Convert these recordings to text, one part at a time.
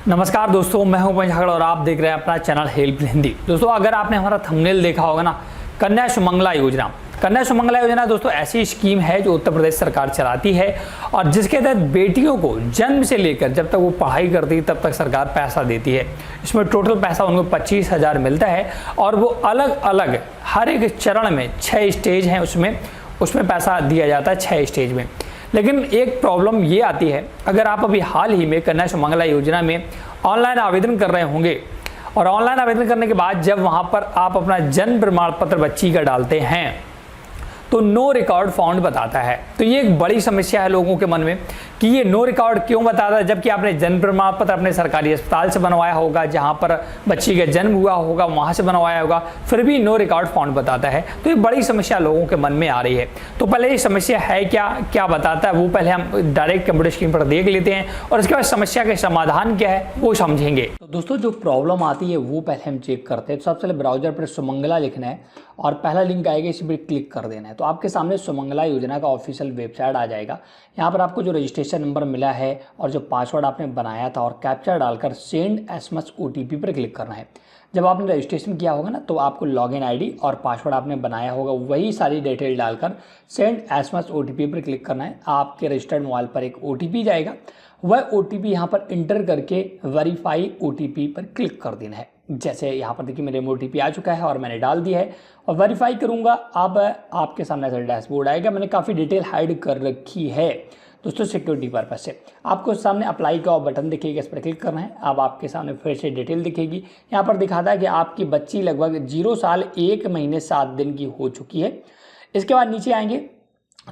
नमस्कार दोस्तों, मैं हूं पंजागड़ और आप देख रहे हैं अपना चैनल हेल्प हिंदी। दोस्तों, अगर आपने हमारा थंबनेल देखा होगा ना, कन्या सुमंगला योजना। कन्या सुमंगला योजना दोस्तों ऐसी स्कीम है जो उत्तर प्रदेश सरकार चलाती है और जिसके तहत बेटियों को जन्म से लेकर जब तक वो पढ़ाई करती है तब तक सरकार पैसा देती है। इसमें टोटल पैसा उनको 25,000 मिलता है और वो अलग अलग हर एक चरण में 6 स्टेज हैं, उसमें पैसा दिया जाता है 6 स्टेज में। लेकिन एक प्रॉब्लम ये आती है, अगर आप अभी हाल ही में कन्या सुमंगला योजना में ऑनलाइन आवेदन कर रहे होंगे और ऑनलाइन आवेदन करने के बाद जब वहां पर आप अपना जन्म प्रमाण पत्र बच्ची का डालते हैं तो नो रिकॉर्ड फाउंड बताता है। तो ये एक बड़ी समस्या है लोगों के मन में कि ये नो रिकॉर्ड क्यों बताता है, जबकि आपने जन्म प्रमाण पत्र अपने सरकारी अस्पताल से बनवाया होगा, जहां पर बच्ची का जन्म हुआ होगा वहां से बनवाया होगा, फिर भी नो रिकॉर्ड फाउंड बताता है। तो ये बड़ी समस्या लोगों के मन में आ रही है। तो पहले ये समस्या है क्या बताता है वो पहले हम डायरेक्ट कंप्यूटर स्क्रीन पर देख लेते हैं और उसके बाद समस्या के समाधान क्या है वो समझेंगे। तो दोस्तों, जो प्रॉब्लम आती है वो पहले हम चेक करते हैं। तो सबसे पहले ब्राउजर पर सुमंगला लिखना है और पहला लिंक आएगा, इस पर क्लिक कर देना है। तो आपके सामने सुमंगला योजना का ऑफिशियल वेबसाइट आ जाएगा। यहाँ पर आपको जो रजिस्ट्रेशन नंबर मिला है और जो पासवर्ड आपने बनाया था और कैप्चा डालकर सेंड एसएमएस ओटीपी पर क्लिक करना है। जब आपने रजिस्ट्रेशन किया होगा ना तो आपको लॉगिन आईडी और पासवर्ड आपने बनाया होगा वही सारी डिटेल डालकर सेंड एसएमएस ओटीपी पर क्लिक करना है। आपके रजिस्टर्ड मोबाइल पर एक ओटीपी जाएगा, वह ओटीपी यहाँ पर इंटर करके वेरीफाई ओटीपी पर क्लिक कर देना है। जैसे यहाँ पर देखिए मेरे ओटीपी आ चुका है और मैंने डाल दिया है और वेरीफाई करूँगा। अब आपके सामने ऐसा डैशबोर्ड आएगा। मैंने काफ़ी डिटेल हाइड कर रखी है दोस्तों सिक्योरिटी पर्पज से। आपको सामने अप्लाई का बटन दिखेगा, इस पर क्लिक करना है। अब आपके सामने फिर से डिटेल दिखेगी। यहाँ पर दिखाता है कि आपकी बच्ची लगभग 0 साल 1 महीने 7 दिन की हो चुकी है। इसके बाद नीचे आएंगे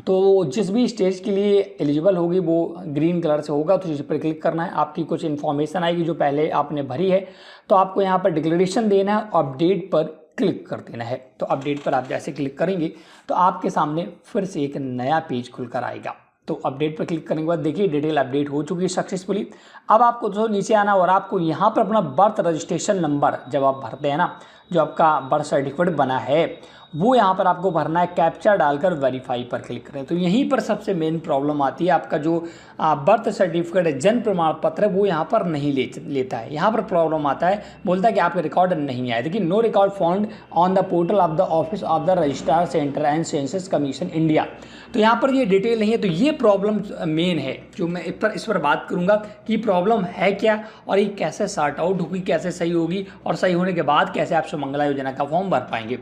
तो जिस भी स्टेज के लिए एलिजिबल होगी वो ग्रीन कलर से होगा, तो इस पर क्लिक करना है। आपकी कुछ इन्फॉर्मेशन आएगी जो पहले आपने भरी है, तो आपको यहाँ पर डिक्लेरेशन देना है, अपडेट पर क्लिक कर देना है। तो अपडेट पर आप जैसे क्लिक करेंगे तो आपके सामने फिर से एक नया पेज खुलकर आएगा। तो अपडेट पर क्लिक करने के बाद देखिए डिटेल अपडेट हो चुकी है सक्सेसफुली। अब आपको तो नीचे आना और आपको यहाँ पर अपना बर्थ रजिस्ट्रेशन नंबर जब आप भरते हैं ना, जो आपका बर्थ सर्टिफिकेट बना है वो यहाँ पर आपको भरना है। कैप्चा डालकर वेरीफाई पर क्लिक करें। तो यहीं पर सबसे मेन प्रॉब्लम आती है। आपका जो बर्थ सर्टिफिकेट है, जन्म प्रमाण पत्र है, वो यहाँ पर नहीं लेता है। यहाँ पर प्रॉब्लम आता है, बोलता है कि आपका रिकॉर्ड नहीं आया। देखिए no record found on the portal of the office of the registrar centre and census commission India. तो यहाँ पर ये डिटेल नहीं है। तो ये प्रॉब्लम मेन है जो मैं इस पर बात करूँगा कि प्रॉब्लम है क्या और ये कैसे सॉर्ट आउट होगी, कैसे सही होगी और सही होने के बाद कैसे आप सुमंगला योजना का फॉर्म भर पाएंगे।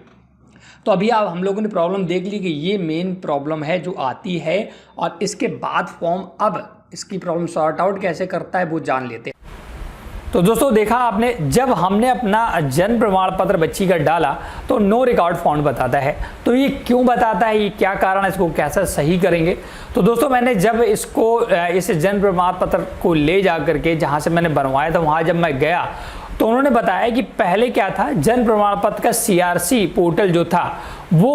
तो अभी आप हम लोगों ने प्रॉब्लम देख ली कि ये मेन प्रॉब्लम है जो आती है और इसके बाद फॉर्म अब इसकी प्रॉब्लम सॉर्ट आउट कैसे करता है वो जान लेते हैं। तो दोस्तों, देखा आपने, जब हमने अपना जन्म प्रमाण पत्र बच्ची का डाला तो नो रिकॉर्ड फाउंड बताता है। तो ये क्यों बताता है, ये क्या कारण है, इसको कैसे सही करेंगे। तो दोस्तों, मैंने जब इस जन्म प्रमाण पत्र को ले जा करके जहाँ से मैंने बनवाया था वहाँ जब मैं गया तो उन्होंने बताया कि पहले क्या था, जन्म प्रमाण पत्र का सीआरसी पोर्टल जो था वो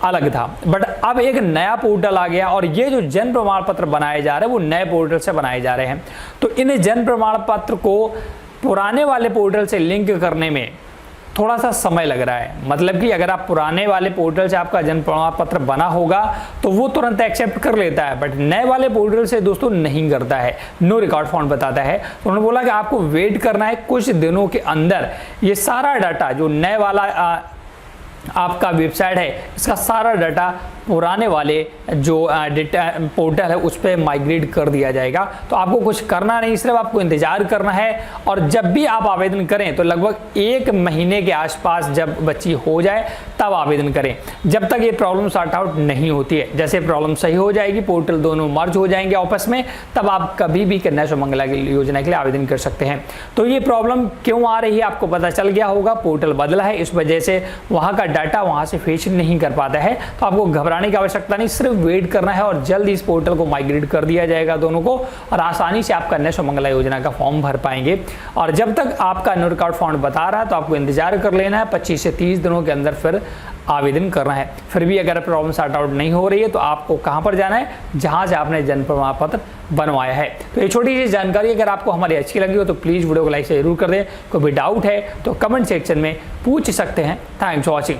अलग था, बट अब एक नया पोर्टल आ गया और ये जो जन्म प्रमाण पत्र बनाए जा रहे हैं वो नए पोर्टल से बनाए जा रहे हैं। तो इन जन्म प्रमाण पत्र को पुराने वाले पोर्टल से लिंक करने में थोड़ा सा समय लग रहा है। मतलब कि अगर आप पुराने वाले पोर्टल से आपका जन्म प्रमाण पत्र बना होगा तो वो तुरंत एक्सेप्ट कर लेता है, बट नए वाले पोर्टल से दोस्तों नहीं करता है, नो रिकॉर्ड फाउंड बताता है। तो उन्होंने बोला कि आपको वेट करना है, कुछ दिनों के अंदर ये सारा डाटा जो नए वाला आपका वेबसाइट है इसका सारा डाटा पुराने वाले जो डेटा पोर्टल है उस पर माइग्रेट कर दिया जाएगा। तो आपको कुछ करना नहीं, सिर्फ आपको इंतजार करना है और जब भी आप आवेदन करें तो लगभग 1 महीने के आसपास जब बच्ची हो जाए तब आवेदन करें, जब तक ये प्रॉब्लम सॉर्ट आउट नहीं होती है। जैसे प्रॉब्लम सही हो जाएगी, पोर्टल दोनों मर्ज हो जाएंगे आपस में, तब आप कभी भी कन्या सुमंगला योजना के लिए आवेदन कर सकते हैं। तो ये प्रॉब्लम क्यों आ रही है आपको पता चल गया होगा, पोर्टल बदला है, इस वजह से वहाँ का डाटा वहाँ से फेच नहीं कर पाता है। तो आपको घबराने की आवश्यकता नहीं, सिर्फ वेट करना है और जल्द इस पोर्टल को माइग्रेट कर दिया जाएगा दोनों को और आसानी से आप कन्या सुमंगला योजना का फॉर्म भर पाएंगे। और जब तक आपका नो रिकॉर्ड फाउंड बता रहा है तो आपको इंतजार कर लेना है, 25 से 30 दिनों के अंदर फिर आवेदन करना है। फिर भी अगर प्रॉब्लम सॉर्ट आउट नहीं हो रही है तो आपको कहां पर जाना है, जहां से आपने जन्म प्रमाण पत्र बनवाया है। तो ये छोटी सी जानकारी अगर आपको हमारी अच्छी लगी हो तो प्लीज़ वीडियो को लाइक से जरूर कर दें। कोई भी डाउट है तो कमेंट सेक्शन में पूछ सकते हैं। Thanks for watching.